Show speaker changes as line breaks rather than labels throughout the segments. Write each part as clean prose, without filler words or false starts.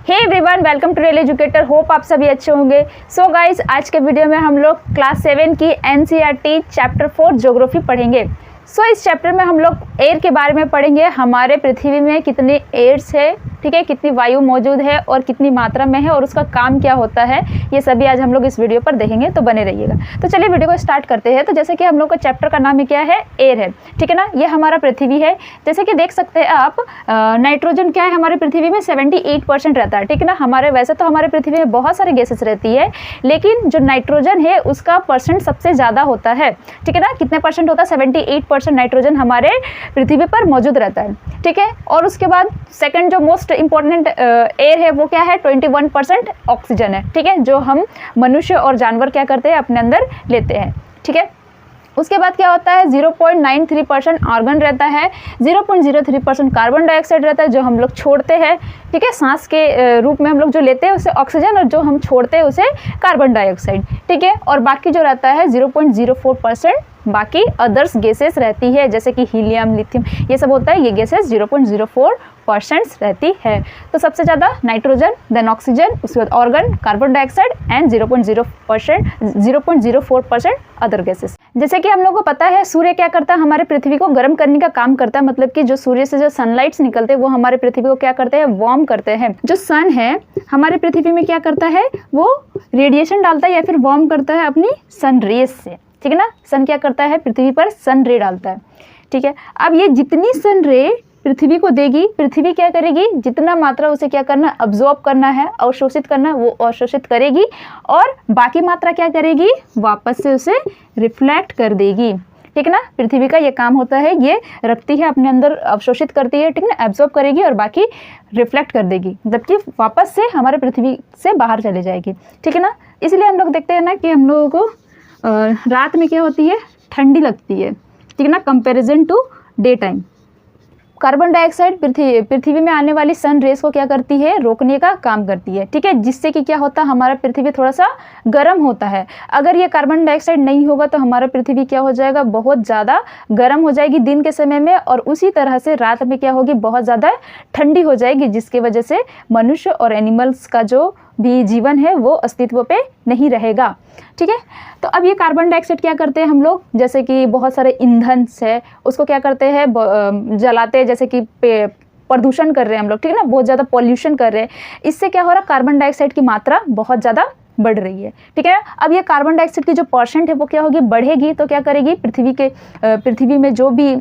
Hey everyone, welcome to real educator. Hope आप सभी अच्छे होंगे। सो गाइस, आज के वीडियो में हम लोग क्लास 7 की एनसीईआरटी चैप्टर 4 ज्योग्राफी पढ़ेंगे। इस चैप्टर में हम लोग एयर के बारे में पढ़ेंगे। हमारे पृथ्वी में कितने एयर्स है, ठीक है, कितनी वायु मौजूद है और कितनी मात्रा में है और उसका काम क्या होता है, ये सभी आज हम लोग इस वीडियो पर देखेंगे। तो बने रहिएगा। तो चलिए वीडियो को स्टार्ट करते हैं। तो जैसे कि हम लोग का चैप्टर का नाम क्या है, एयर है, ठीक है ना। ये हमारा पृथ्वी है। जैसे कि देख सकते हैं आप, नाइट्रोजन क्या है हमारे पृथ्वी में 78% रहता है, ठीक है ना। हमारे वैसे तो हमारे पृथ्वी में बहुत सारे गैसेस रहती है, लेकिन जो नाइट्रोजन है उसका परसेंट सबसे ज़्यादा होता है, ठीक है ना। कितने परसेंट होता है? 78% नाइट्रोजन हमारे पृथ्वी पर मौजूद रहता है, ठीक है। और उसके बाद सेकंड जो मोस्ट इंपॉर्टेंट एयर है वो क्या है, 21% ऑक्सीजन है, ठीक है, जो हम मनुष्य और जानवर क्या करते हैं, अपने अंदर लेते हैं, ठीक है। उसके बाद क्या होता है, 0.93% आर्गन रहता है, 0.03% कार्बन डाइऑक्साइड रहता है जो हम लोग छोड़ते हैं, ठीक है। सांस के रूप में हम लोग जो लेते हैं उसे ऑक्सीजन और जो हम छोड़ते हैं उसे कार्बन डाइऑक्साइड, ठीक है। और बाकी जो रहता है 0.04% बाकी अदर्स गैसेस रहती है, जैसे कि हीलियम, लिथियम, ये सब होता है। ये गैसेस 0.04% रहती है। तो सबसे ज़्यादा नाइट्रोजन, देन ऑक्सीजन, उसके बाद organ, carbon dioxide and 0.04% other gases. जैसे कि हम लोगों को पता है, सूर्य क्या करता है, हमारे पृथ्वी को गर्म करने का काम करता है। मतलब कि जो सूर्य से जो सनलाइट्स निकलते हैं वो हमारे पृथ्वी को क्या करते हैं, वार्म करते हैं। जो सन है हमारे पृथ्वी में क्या करता है, वो रेडिएशन डालता है या फिर वार्म करता है अपनी सन रेज से, ठीक है ना। सन क्या करता है, पृथ्वी पर सन रे डालता है, ठीक है। अब ये जितनी सन रे पृथ्वी को देगी, पृथ्वी क्या करेगी, जितना मात्रा उसे क्या करना, अब्जॉर्ब करना है, अवशोषित करना, वो अवशोषित करेगी और बाकी मात्रा क्या करेगी, वापस से उसे रिफ्लेक्ट कर देगी, ठीक है ना। पृथ्वी का ये काम होता है, ये रखती है अपने अंदर, अवशोषित करती है, ठीक है ना, एब्जॉर्ब करेगी और बाकी रिफ्लेक्ट कर देगी, जबकि वापस से हमारे पृथ्वी से बाहर चले जाएगी, ठीक है ना। इसलिए हम लोग देखते हैं ना कि हम लोगों को रात में क्या होती है, ठंडी लगती है, ठीक है ना, comparison to day time. Carbon dioxide पृथ्वी में आने वाली सन रेस को क्या करती है, रोकने का काम करती है, ठीक है, जिससे कि क्या होता है, हमारा पृथ्वी थोड़ा सा गर्म होता है। अगर ये कार्बन डाइऑक्साइड नहीं होगा तो हमारा पृथ्वी क्या हो जाएगा, बहुत ज़्यादा गर्म हो जाएगी दिन के समय में, और उसी तरह से रात में क्या होगी, बहुत ज़्यादा ठंडी हो जाएगी, जिसकी वजह से मनुष्य और एनिमल्स का जो भी जीवन है वो अस्तित्व पे नहीं रहेगा, ठीक है। तो अब ये कार्बन डाइऑक्साइड क्या करते हैं हम लोग, जैसे कि बहुत सारे ईंधन है उसको क्या करते हैं, जलाते हैं, जैसे कि प्रदूषण कर रहे हैं हम लोग, ठीक है ना, बहुत ज़्यादा पॉल्यूशन कर रहे हैं। इससे क्या हो रहा है, कार्बन डाइऑक्साइड की मात्रा बहुत ज़्यादा बढ़ रही है, ठीक है। अब ये कार्बन डाइऑक्साइड की जो परसेंट है वो क्या होगी, बढ़ेगी, तो क्या करेगी, पृथ्वी में जो भी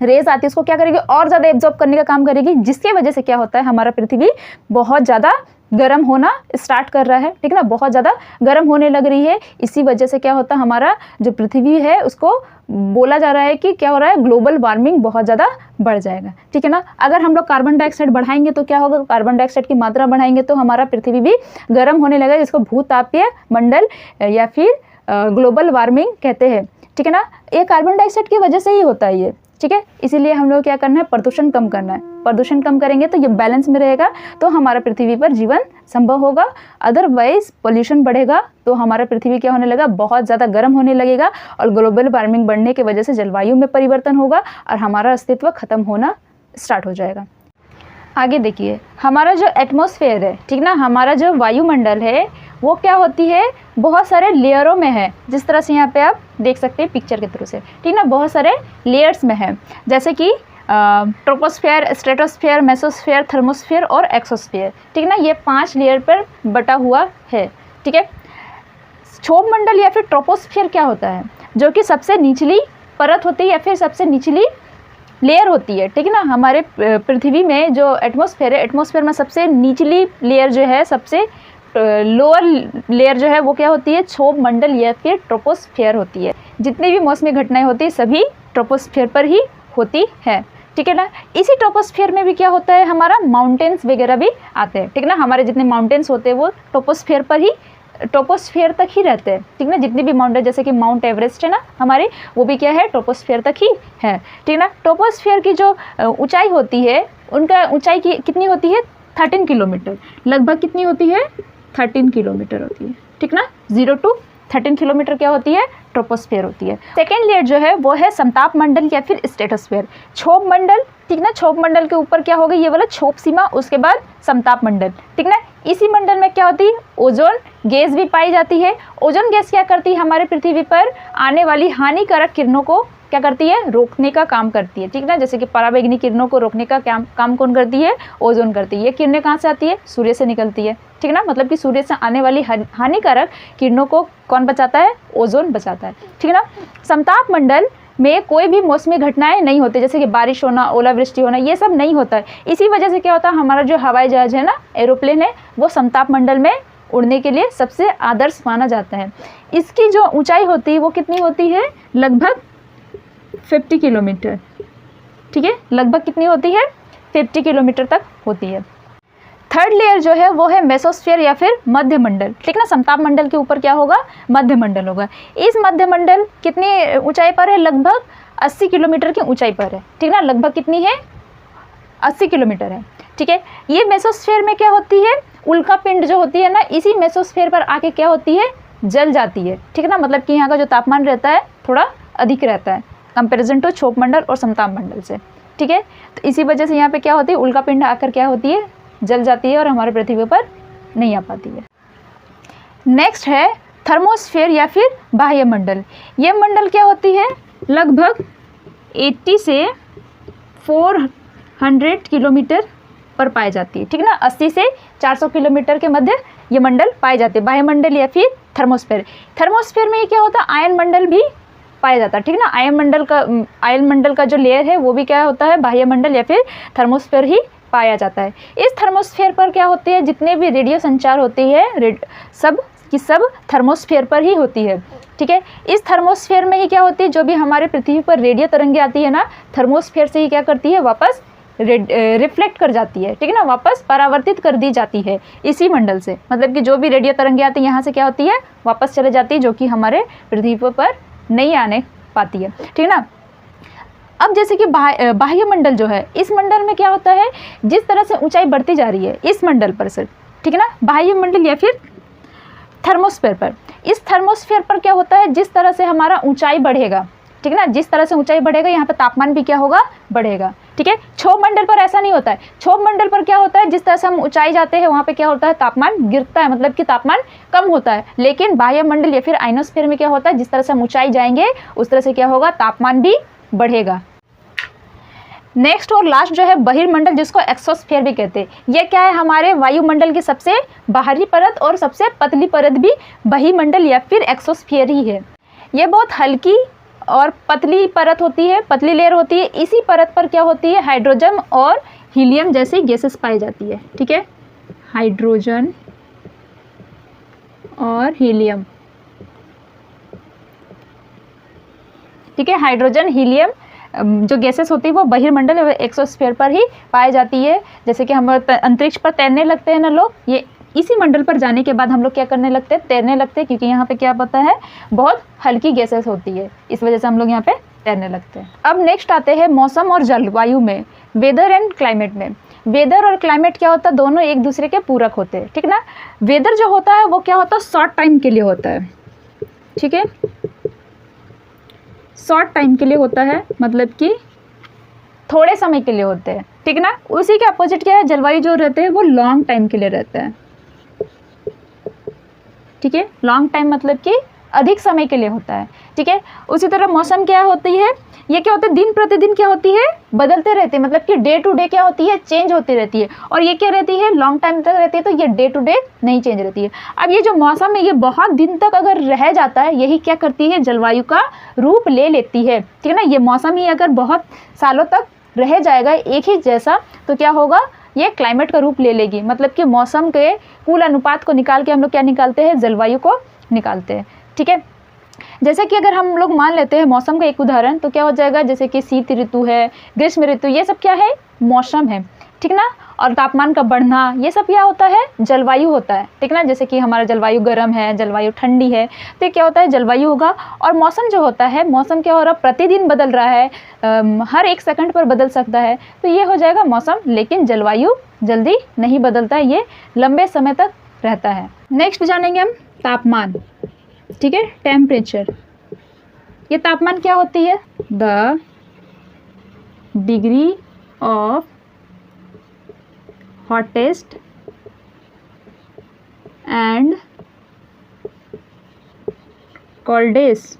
रेज आती है उसको क्या करेगी, और ज़्यादा एब्जॉर्ब करने का काम करेगी, जिसकी वजह से क्या होता है, हमारा पृथ्वी बहुत ज़्यादा गर्म होना स्टार्ट कर रहा है, ठीक है ना, बहुत ज़्यादा गर्म होने लग रही है। इसी वजह से क्या होता है, हमारा जो पृथ्वी है उसको बोला जा रहा है कि क्या हो रहा है, ग्लोबल वार्मिंग बहुत ज़्यादा बढ़ जाएगा, ठीक है ना। अगर हम लोग कार्बन डाइऑक्साइड बढ़ाएंगे तो क्या होगा, कार्बन डाइऑक्साइड की मात्रा बढ़ाएंगे तो हमारा पृथ्वी भी गर्म होने लगेगा, जिसको भूतापीय मंडल या फिर ग्लोबल वार्मिंग कहते हैं, ठीक है ना। ये कार्बन डाइऑक्साइड की वजह से ही होता है ये, ठीक है। इसीलिए हम लोग क्या करना है, प्रदूषण कम करना है। प्रदूषण कम करेंगे तो ये बैलेंस में रहेगा, तो हमारा पृथ्वी पर जीवन संभव होगा। अदरवाइज पोल्यूशन बढ़ेगा तो हमारा पृथ्वी क्या होने लगा, बहुत ज़्यादा गर्म होने लगेगा, और ग्लोबल वार्मिंग बढ़ने की वजह से जलवायु में परिवर्तन होगा और हमारा अस्तित्व खत्म होना स्टार्ट हो जाएगा। आगे देखिए, हमारा जो एटमॉस्फेयर है, ठीक ना, हमारा जो वायुमंडल है वो क्या होती है, बहुत सारे लेयरों में है, जिस तरह से यहाँ पे आप देख सकते हैं पिक्चर के थ्रू से, ठीक ना, बहुत सारे लेयर्स में है, जैसे कि ट्रोपोस्फेयर, स्ट्रेटोस्फेयर, मेसोस्फेयर, थर्मोस्फेयर और एक्सोस्फेयर, ठीक ना। ये 5 लेयर पर बटा हुआ है, ठीक है। क्षोभ मंडल या फिर ट्रोपोस्फेयर क्या होता है, जो कि सबसे निचली परत होती है या फिर सबसे निचली लेयर होती है, ठीक है ना। हमारे पृथ्वी में जो एटमॉस्फेयर है, एटमॉस्फेयर में सबसे निचली लेयर जो है, सबसे लोअर लेयर जो है वो क्या होती है, क्षोभ मंडल या फिर ट्रोपोस्फेयर होती है। जितनी भी मौसमी घटनाएं होती है सभी ट्रोपोस्फेयर पर ही होती है, ठीक है ना। इसी ट्रोपोस्फेयर में भी क्या होता है, हमारा माउंटेन्स वगैरह भी आते हैं, ठीक है ना। हमारे जितने माउंटेन्स होते हैं वो ट्रोपोस्फेयर तक ही रहते हैं, ठीक ना। जितनी भी माउंटेन, जैसे कि माउंट एवरेस्ट है ना हमारे, वो भी क्या है, ट्रोपोस्फेयर तक ही है, ठीक ना। ट्रोपोस्फेयर की जो ऊंचाई होती है, उनका ऊंचाई की कितनी होती है, 13 किलोमीटर, लगभग कितनी होती है, 13 किलोमीटर होती है, ठीक ना, 0 to 13 किलोमीटर क्या होती है, ट्रोपोस्फेयर होती है। सेकेंड लेयर जो है वो है समताप मंडल या फिर स्ट्रेटोस्फेयर। क्षोभ मंडल, ठीक ना, क्षोभ मंडल के ऊपर क्या होगा, ये वाला क्षोभ सीमा, उसके बाद समताप मंडल, ठीक ना। इसी मंडल में क्या होती है, ओजोन गैस भी पाई जाती है। ओजोन गैस क्या करती है, हमारे पृथ्वी पर आने वाली हानिकारक किरणों को क्या करती है, रोकने का काम करती है, ठीक ना। जैसे कि पराबैंगनी किरणों को रोकने का काम कौन करती है, ओजोन करती है। ये किरणें कहाँ से आती है, सूर्य से निकलती है, ठीक ना। मतलब कि सूर्य से आने वाली हानिकारक किरणों को कौन बचाता है, ओजोन बचाता है, ठीक ना। समताप मंडल में कोई भी मौसमी घटनाएं नहीं होती, जैसे कि बारिश होना, ओलावृष्टि होना, ये सब नहीं होता है। इसी वजह से क्या होता है, हमारा जो हवाई जहाज है ना, एरोप्लेन है, वो समताप मंडल में उड़ने के लिए सबसे आदर्श माना जाता है। इसकी जो ऊंचाई होती है वो कितनी होती है, लगभग 50 किलोमीटर, ठीक है, लगभग कितनी होती है, 50 किलोमीटर तक होती है। थर्ड लेयर जो है वो है मेसोस्फीयर या फिर मध्य मंडल, ठीक ना। समताप मंडल के ऊपर क्या होगा, मध्य मंडल होगा। इस मध्य मंडल कितनी ऊंचाई पर है, लगभग 80 किलोमीटर की ऊंचाई पर है, ठीक ना। लगभग कितनी है, 80 किलोमीटर है, ठीक है। ये मेसोस्फीयर में क्या होती है, उल्का पिंड जो होती है ना, इसी मेसोस्फीयर पर आके क्या होती है, जल जाती है, ठीक है ना। मतलब कि यहाँ का जो तापमान रहता है थोड़ा अधिक रहता है कंपेरिजन टू क्षोभ मंडल और समताप मंडल से, ठीक है। तो इसी वजह से यहाँ पे क्या होती है, उल्का पिंड आकर क्या होती है, जल जाती है और हमारे पृथ्वी पर नहीं आ पाती है। नेक्स्ट है थर्मोस्फेयर या फिर बाह्य मंडल। ये मंडल क्या होती है, लगभग 80 से 400 किलोमीटर पर पाई जाती है, ठीक ना। 80 से 400 किलोमीटर के मध्य ये मंडल पाए जाते हैं, बाह्य मंडल या फिर थर्मोस्फेयर। थर्मोस्फेयर में क्या होता है, आयन मंडल भी पाया जाता है, ठीक ना। आयन मंडल का जो लेयर है वो भी क्या होता है, बाह्य मंडल या फिर थर्मोस्फेयर ही पाया जाता है। इस थर्मोस्फेयर पर क्या होती है, जितने भी रेडियो संचार होती है सब की सब थर्मोस्फेयर पर ही होती है, ठीक है। इस थर्मोस्फेयर में ही क्या होती है, जो भी हमारे पृथ्वी पर रेडियो तरंगे आती है ना, थर्मोस्फेयर से ही क्या करती है, वापस रिफ्लेक्ट कर जाती है, ठीक है ना, वापस परावर्तित कर दी जाती है इसी मंडल से। मतलब कि जो भी रेडियो तरंगे आती है यहाँ से क्या होती है, वापस चले जाती है, जो कि हमारे पृथ्वी पर नहीं आने पाती है, ठीक है ना। अब जैसे कि बाह्य मंडल जो है, इस मंडल में क्या होता है, जिस तरह से ऊंचाई बढ़ती जा रही है इस मंडल पर से, ठीक है ना, बाह्य मंडल या फिर थर्मोस्फेयर पर, इस थर्मोस्फेयर पर क्या होता है, जिस तरह से हमारा ऊंचाई बढ़ेगा, ठीक है ना, जिस तरह से ऊंचाई बढ़ेगा यहाँ पे तापमान भी क्या होगा, बढ़ेगा, ठीक है। क्षोभ मंडल पर ऐसा नहीं होता है। क्षोभ मंडल पर क्या होता है, जिस तरह से हम ऊंचाई जाते हैं वहाँ पे क्या होता है, तापमान गिरता है, मतलब कि तापमान कम होता है। लेकिन बाह्य मंडल या फिर आयनोस्फीयर में क्या होता है, जिस तरह से हम ऊंचाई जाएंगे उस तरह से क्या होगा, तापमान भी बढ़ेगा। नेक्स्ट और लास्ट जो है बहिर्मंडल, जिसको एक्सोस्फीयर भी कहते हैं। यह क्या है, हमारे वायुमंडल की सबसे बाहरी परत और सबसे पतली परत भी बहिर्मंडल या फिर एक्सोस्फीयर ही है। यह बहुत हल्की और पतली परत होती है, पतली लेयर होती है। इसी परत पर क्या होती है, हाइड्रोजन और हीलियम जैसी गैसेस पाई जाती है, ठीक है, हाइड्रोजन और हीलियम, ठीक है। हाइड्रोजन हीलियम जो गैसेस होती है वो बहिर्मंडल एक्सोस्फीयर पर ही पाई जाती है। जैसे कि हम अंतरिक्ष पर तैरने लगते हैं ना लोग, ये इसी मंडल पर जाने के बाद हम लोग क्या करने लगते हैं, तैरने लगते हैं, क्योंकि यहाँ पे क्या पता है, बहुत हल्की गैसेस होती है, इस वजह से हम लोग यहाँ पे तैरने लगते हैं। अब नेक्स्ट आते हैं मौसम और जलवायु में, वेदर एंड क्लाइमेट में। वेदर और क्लाइमेट क्या होता है, दोनों एक दूसरे के पूरक होते हैं, ठीक ना। वेदर जो होता है वो क्या होता है, शॉर्ट टाइम के लिए होता है, ठीक है, शॉर्ट टाइम के लिए होता है, मतलब कि थोड़े समय के लिए होते हैं, ठीक ना। उसी के अपोजिट क्या है, जलवायु जो रहते हैं वो लॉन्ग टाइम के लिए रहते हैं, ठीक है। लॉन्ग टाइम मतलब कि अधिक समय के लिए होता है, ठीक है। उसी तरह मौसम क्या होती है, ये क्या होता है, दिन प्रतिदिन क्या होती है, बदलते रहते हैं, मतलब कि डे टू डे क्या होती है, चेंज होती रहती है। और ये क्या रहती है, लॉन्ग टाइम तक रहती है, तो ये डे टू डे नहीं चेंज रहती है। अब ये जो मौसम है ये बहुत दिन तक अगर रह जाता है, यही क्या करती है, जलवायु का रूप ले लेती है, ठीक है ना। ये मौसम ही अगर बहुत सालों तक रह जाएगा एक ही जैसा, तो क्या होगा, ये क्लाइमेट का रूप ले लेगी। मतलब कि मौसम के कुल अनुपात को निकाल के हम लोग क्या निकालते हैं, जलवायु को निकालते हैं, ठीक है। जैसे कि अगर हम लोग मान लेते हैं मौसम का एक उदाहरण, तो क्या हो जाएगा, जैसे कि शीत ऋतु है, ग्रीष्म ऋतु, ये सब क्या है, मौसम है, ठीक ना। और तापमान का बढ़ना, ये सब क्या होता है, जलवायु होता है, ठीक ना। जैसे कि हमारा जलवायु गर्म है, जलवायु ठंडी है, तो ये क्या होता है, जलवायु होगा। और मौसम जो होता है, मौसम क्या हो रहा है, प्रतिदिन बदल रहा है, हर एक सेकंड पर बदल सकता है, तो ये हो जाएगा मौसम। लेकिन जलवायु जल्दी नहीं बदलता है, ये लंबे समय तक रहता है। नेक्स्ट जानेंगे हम तापमान। ठीक है, टेम्परेचर। ये तापमान क्या होती है? The degree of hottest and coldest,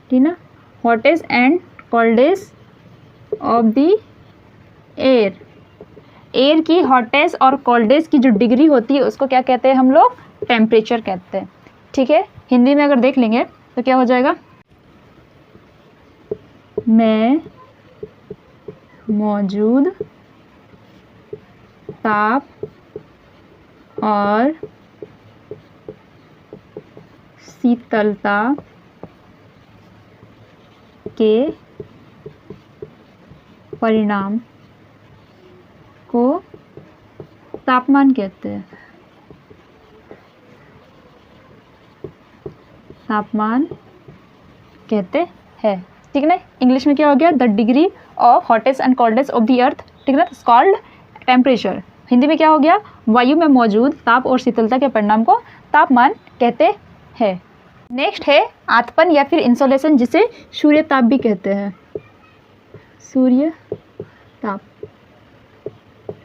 ठीक ना, hottest and coldest of the air. Air की हॉटेस्ट और कोल्डेस्ट की जो डिग्री होती है उसको क्या कहते हैं हम लोग? टेम्परेचर कहते हैं। ठीक है, हिंदी में अगर देख लेंगे तो क्या हो जाएगा? में मौजूद ताप और शीतलता के परिणाम को तापमान कहते हैं। तापमान कहते हैं, ठीक है ना। इंग्लिश में क्या हो गया? The degree of hottest and coldest of the earth, ठीक है ना, कॉल्ड टेम्परेचर। हिंदी में क्या हो गया? वायु में मौजूद ताप और शीतलता के परिणाम को तापमान कहते हैं। नेक्स्ट है आतपन या फिर इंसोलेशन, जिसे सूर्य ताप भी कहते हैं। सूर्य ताप,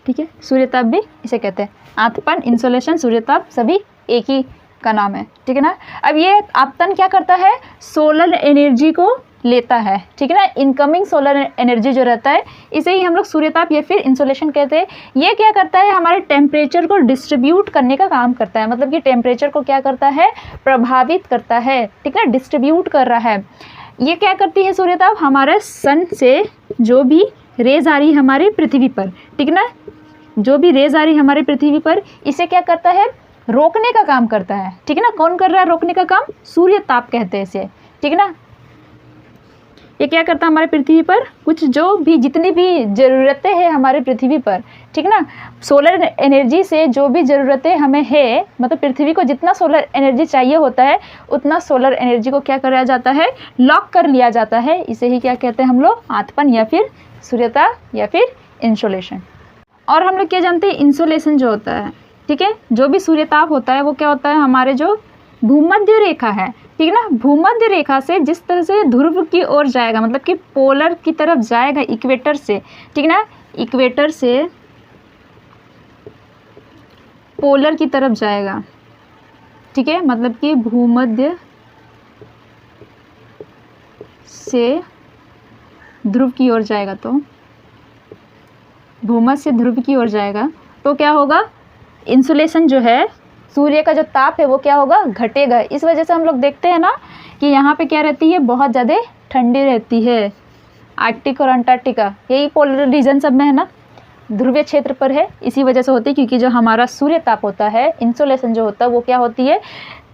ठीक है, सूर्य ताप भी इसे कहते हैं। आतपन, इंसोलेशन, सूर्य ताप सभी एक ही का नाम है, ठीक है ना। अब ये आपतन क्या करता है? सोलर एनर्जी को लेता है, ठीक है ना। इनकमिंग सोलर एनर्जी जो रहता है इसे ही हम लोग सूर्यताप या फिर इंसोलेशन कहते हैं। ये क्या करता है? हमारे टेम्परेचर को डिस्ट्रीब्यूट करने का काम करता है, मतलब कि टेम्परेचर को क्या करता है? प्रभावित करता है, ठीक है, डिस्ट्रीब्यूट कर रहा है। ये क्या करती है सूर्यताप? हमारे सन से जो भी रेज आ रही है हमारे पृथ्वी पर, ठीक है ना, जो भी रेज आ रही है हमारे पृथ्वी पर, इसे क्या करता है? रोकने का काम करता है, ठीक है ना। कौन कर रहा है रोकने का काम? सूर्य ताप कहते हैं इसे, ठीक है ना। ये क्या करता है? हमारे पृथ्वी पर कुछ जो भी जितनी भी ज़रूरतें हैं हमारे पृथ्वी पर, ठीक है ना, सोलर एनर्जी से जो भी ज़रूरतें हमें है, मतलब पृथ्वी को जितना सोलर एनर्जी चाहिए होता है उतना सोलर एनर्जी को क्या कराया जाता है? लॉक कर लिया जाता है। इसे ही क्या कहते हैं हम लोग? आतपन या फिर सूर्यताप या फिर इंसोलेशन। और हम लोग क्या जानते हैं? इंसोलेशन जो होता है, ठीक है, जो भी सूर्यताप होता है वो क्या होता है? हमारे जो भूमध्य रेखा है, ठीक है ना, भूमध्य रेखा से जिस तरह से ध्रुव की ओर जाएगा, मतलब कि पोलर की तरफ जाएगा, इक्वेटर से, ठीक है ना, इक्वेटर से पोलर की तरफ जाएगा, ठीक है, मतलब कि भूमध्य से ध्रुव की ओर जाएगा, तो भूमध्य से ध्रुव की ओर जाएगा तो क्या होगा? इंसुलेशन जो है, सूर्य का जो ताप है वो क्या होगा? घटेगा। इस वजह से हम लोग देखते हैं ना कि यहाँ पे क्या रहती है? बहुत ज़्यादा ठंडी रहती है। आर्कटिक और अंटार्कटिका यही पोलर रीजन सब में है ना, ध्रुवीय क्षेत्र पर है, इसी वजह से होती है, क्योंकि जो हमारा सूर्य ताप होता है, इंसोलेशन जो होता है वो क्या होती है?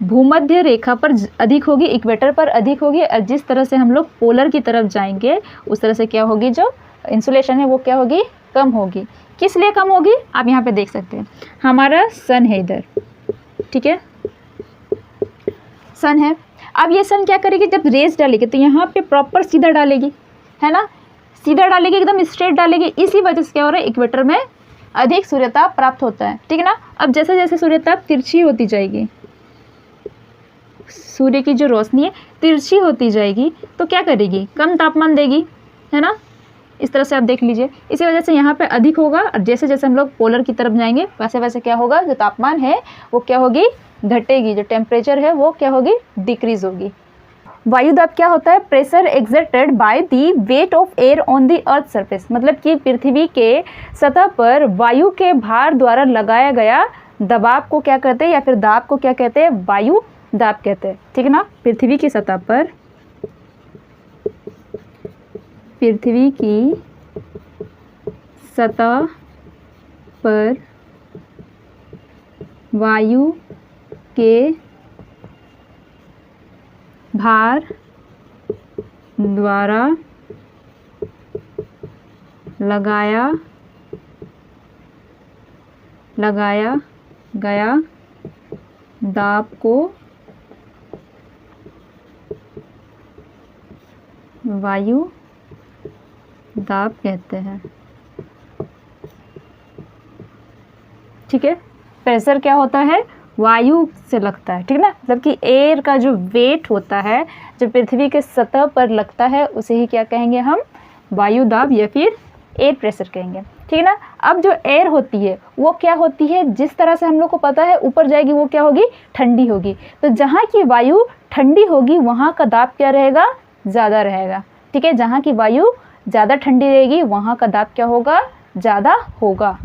भूमध्य रेखा पर अधिक होगी, इक्वेटर पर अधिक होगी, और जिस तरह से हम लोग पोलर की तरफ जाएंगे उस तरह से क्या होगी? जो इंसुलेशन है वो क्या होगी? कम होगी। किस लिए कम होगी? आप यहाँ पे देख सकते हैं, हमारा सन है इधर, ठीक है, सन है। अब ये सन क्या करेगी? जब रेज डालेगी तो यहाँ पे प्रॉपर सीधा डालेगी, है ना, सीधा डालेगी, एकदम स्ट्रेट डालेगी। इसी वजह से क्या हो रहा है? इक्वेटर में अधिक सूर्यताप प्राप्त होता है, ठीक है ना। अब जैसे जैसे सूर्यताप तिरछी होती जाएगी, सूर्य की जो रोशनी है तिरछी होती जाएगी, तो क्या करेगी? कम तापमान देगी, है ना। इस तरह से आप देख लीजिए, इसी वजह से यहाँ पे अधिक होगा, और जैसे जैसे हम लोग पोलर की तरफ जाएंगे वैसे वैसे क्या होगा? जो तापमान है वो क्या होगी? घटेगी। जो टेम्परेचर है वो क्या होगी? डिक्रीज होगी। वायुदाब क्या होता है? Pressure exerted by the weight of air on the earth surface, मतलब कि पृथ्वी के सतह पर वायु के भार द्वारा लगाया गया दबाव को क्या कहते हैं, या फिर दाब को क्या कहते हैं? वायु दाब कहते हैं, ठीक है ना। पृथ्वी की सतह पर, पृथ्वी की सतह पर वायु के भार द्वारा लगाया गया दाब को वायु दाब कहते हैं, ठीक है। प्रेशर क्या होता है? वायु से लगता है, ठीक है ना। मतलब कि एयर का जो वेट होता है जो पृथ्वी के सतह पर लगता है उसे ही क्या कहेंगे हम, वायु दाब या फिर एयर प्रेशर कहेंगे, ठीक है ना। अब जो एयर होती है वो क्या होती है, जिस तरह से हम लोग को पता है ऊपर जाएगी वो क्या होगी, ठंडी होगी। तो जहाँ की वायु ठंडी होगी वहाँ का दाब क्या रहेगा, ज़्यादा रहेगा, ठीक है। जहाँ की वायु ज़्यादा ठंडी रहेगी वहाँ का दाब क्या होगा, ज़्यादा होगा।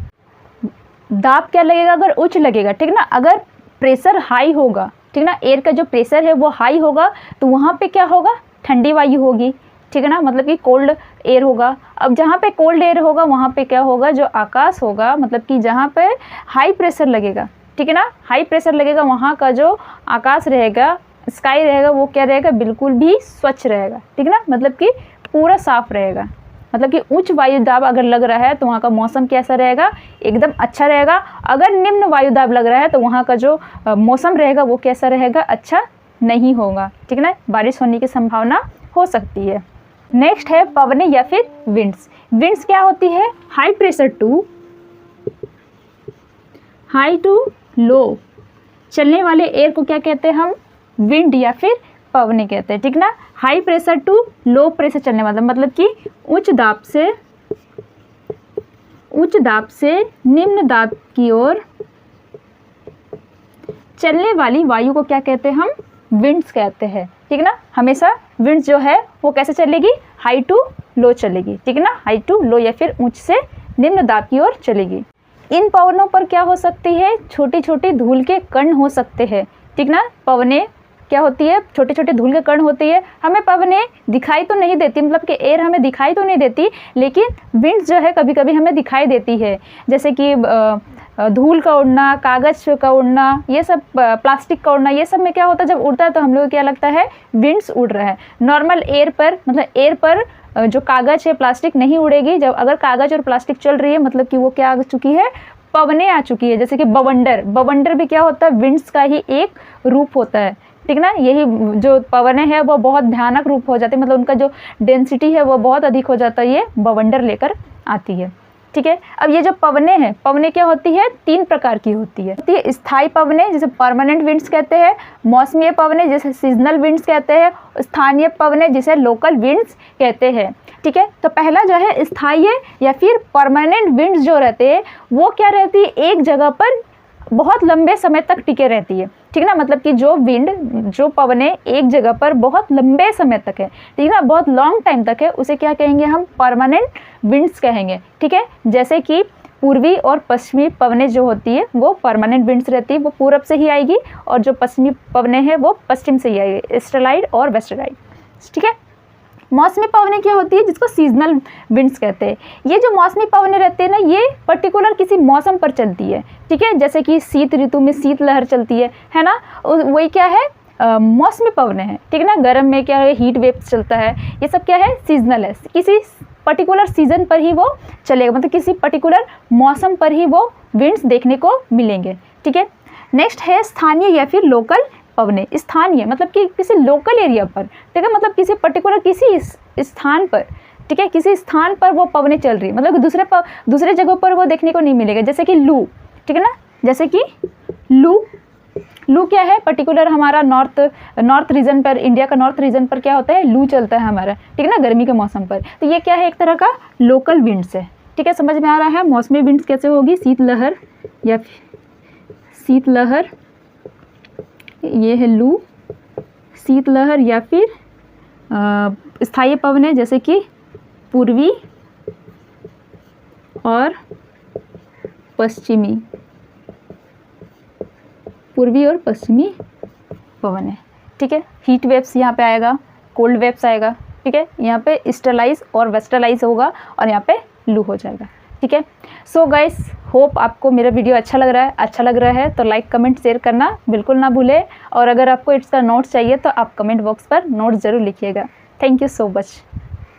दाब क्या लगेगा, अगर उच्च लगेगा, ठीक है ना। अगर प्रेशर हाई होगा, ठीक है ना, एयर का जो प्रेशर है वो हाई होगा तो वहाँ पे क्या होगा, ठंडी वायु होगी, ठीक है ना, मतलब कि कोल्ड एयर होगा। अब जहाँ पे कोल्ड एयर होगा वहाँ पे क्या होगा, जो आकाश होगा, मतलब कि जहाँ पे हाई प्रेशर लगेगा, ठीक है ना, हाई प्रेशर लगेगा वहाँ का जो आकाश रहेगा, स्काई रहेगा, वो क्या रहेगा, बिल्कुल भी स्वच्छ रहेगा, ठीक है ना, मतलब कि पूरा साफ रहेगा। मतलब कि उच्च वायु दाब अगर लग रहा है तो वहाँ का मौसम कैसा रहेगा, एकदम अच्छा रहेगा। अगर निम्न वायु दाब लग रहा है तो वहाँ का जो मौसम रहेगा वो कैसा रहेगा, अच्छा नहीं होगा, ठीक है ना, बारिश होने की संभावना हो सकती है। नेक्स्ट है पवने या फिर विंड्स। विंड्स क्या होती है, high pressure to high to low चलने वाले एयर को क्या कहते हैं हम, विंड या फिर पवने कहते हैं, ठीक ना। High pressure to low pressure चलने वाला, मतलब कि उच्च दाब से निम्न दाब की ओर चलने वाली वायु को क्या कहते हैं हम, विंड्स कहते हैं, ठीक है ना। हमेशा विंड्स जो है वो कैसे चलेगी, हाई टू लो चलेगी, ठीक है ना, हाई टू लो या फिर उच्च से निम्न दाब की ओर चलेगी। इन पवनों पर क्या हो सकती है, छोटी छोटी धूल के कण हो सकते हैं, ठीक ना। पवने क्या होती है, छोटे छोटे धूल के कण होती है। हमें पवने दिखाई तो नहीं देती, मतलब कि एयर हमें दिखाई तो नहीं देती, लेकिन विंड्स जो है कभी कभी हमें दिखाई देती है। जैसे कि धूल का उड़ना, कागज़ का उड़ना, ये सब प्लास्टिक का उड़ना, ये सब में क्या होता है, जब उड़ता है तो हम लोग को क्या लगता है, विंड्स उड़ रहा है। नॉर्मल एयर पर, मतलब एयर पर जो कागज़ है, प्लास्टिक नहीं उड़ेगी। जब अगर कागज़ और प्लास्टिक चल रही है मतलब कि वो क्या आ चुकी है, पवने आ चुकी है। जैसे कि बवंडर भी क्या होता है, विंड्स का ही एक रूप होता है, ठीक ना। यही जो पवने हैं वो बहुत भयानक रूप हो जाते हैं, मतलब उनका जो डेंसिटी है वो बहुत अधिक हो जाता है, ये बवंडर लेकर आती है, ठीक है। अब ये जो पवने हैं, पवने क्या होती है, 3 प्रकार की होती है। स्थायी पवने जिसे परमानेंट विंड्स कहते हैं, मौसमी पवने जिसे सीजनल विंड्स कहते हैं, स्थानीय पवने जिसे लोकल विंड्स कहते हैं, ठीक है। तो पहला जो है स्थायी या फिर परमानेंट विंड्स जो रहते हैं वो क्या रहती है, एक जगह पर बहुत लंबे समय तक टिके रहती है, ठीक ना। मतलब कि जो पवने एक जगह पर बहुत लंबे समय तक है, ठीक ना, बहुत लॉन्ग टाइम तक है, उसे क्या कहेंगे हम, परमानेंट विंड्स कहेंगे, ठीक है। जैसे कि पूर्वी और पश्चिमी पवने जो होती है वो परमानेंट विंड्स रहती है, वो पूरब से ही आएगी, और जो पश्चिमी पवने हैं वो पश्चिम से ही आएगी, ईस्टर्लाइड और वेस्टर्लाइड, ठीक है। मौसमी पवने क्या होती है, जिसको सीजनल विंड्स कहते हैं। ये जो मौसमी पवने रहते हैं ना, ये पर्टिकुलर किसी मौसम पर चलती है, ठीक है। जैसे कि शीत ऋतु में शीत लहर चलती है ना, वही क्या है, मौसमी पवने हैं, ठीक है ना। गर्म में क्या है, हीट वेव्स चलता है। ये सब क्या है, सीजनल है, किसी पर्टिकुलर सीजन पर ही वो चलेगा, मतलब किसी पर्टिकुलर मौसम पर ही वो विंड्स देखने को मिलेंगे, ठीक है। नेक्स्ट है स्थानीय या फिर लोकल पवने। स्थानीय मतलब कि किसी लोकल एरिया पर, ठीक है, मतलब किसी पर्टिकुलर किसी स्थान पर, ठीक है, किसी स्थान पर वो पवने चल रही है, मतलब दूसरे जगहों पर वो देखने को नहीं मिलेगा। जैसे कि लू, ठीक है ना, जैसे कि लू क्या है, पर्टिकुलर हमारा नॉर्थ रीजन पर, इंडिया का नॉर्थ रीजन पर क्या होता है, लू चलता है हमारा, ठीक है ना, गर्मी के मौसम पर। तो ये क्या है, एक तरह का लोकल विंड्स है, ठीक है। समझ में आ रहा है। मौसमी विंड्स कैसे होगी, शीतलहर या शीतलहर, ये है लू, शीतलहर या फिर स्थायी पवने जैसे कि पूर्वी और पश्चिमी पवन है, ठीक है। हीट वेव्स यहाँ पे आएगा, कोल्ड वेव्स आएगा, ठीक है। यहाँ पे ईस्टर्लाइज और वेस्टर्लाइज होगा और यहाँ पे लू हो जाएगा, ठीक है। सो गाइस, होप आपको मेरा वीडियो अच्छा लग रहा है तो लाइक कमेंट शेयर करना बिल्कुल ना भूलें, और अगर आपको इसका नोट्स चाहिए तो आप कमेंट बॉक्स पर नोट्स ज़रूर लिखिएगा। Thank you so much.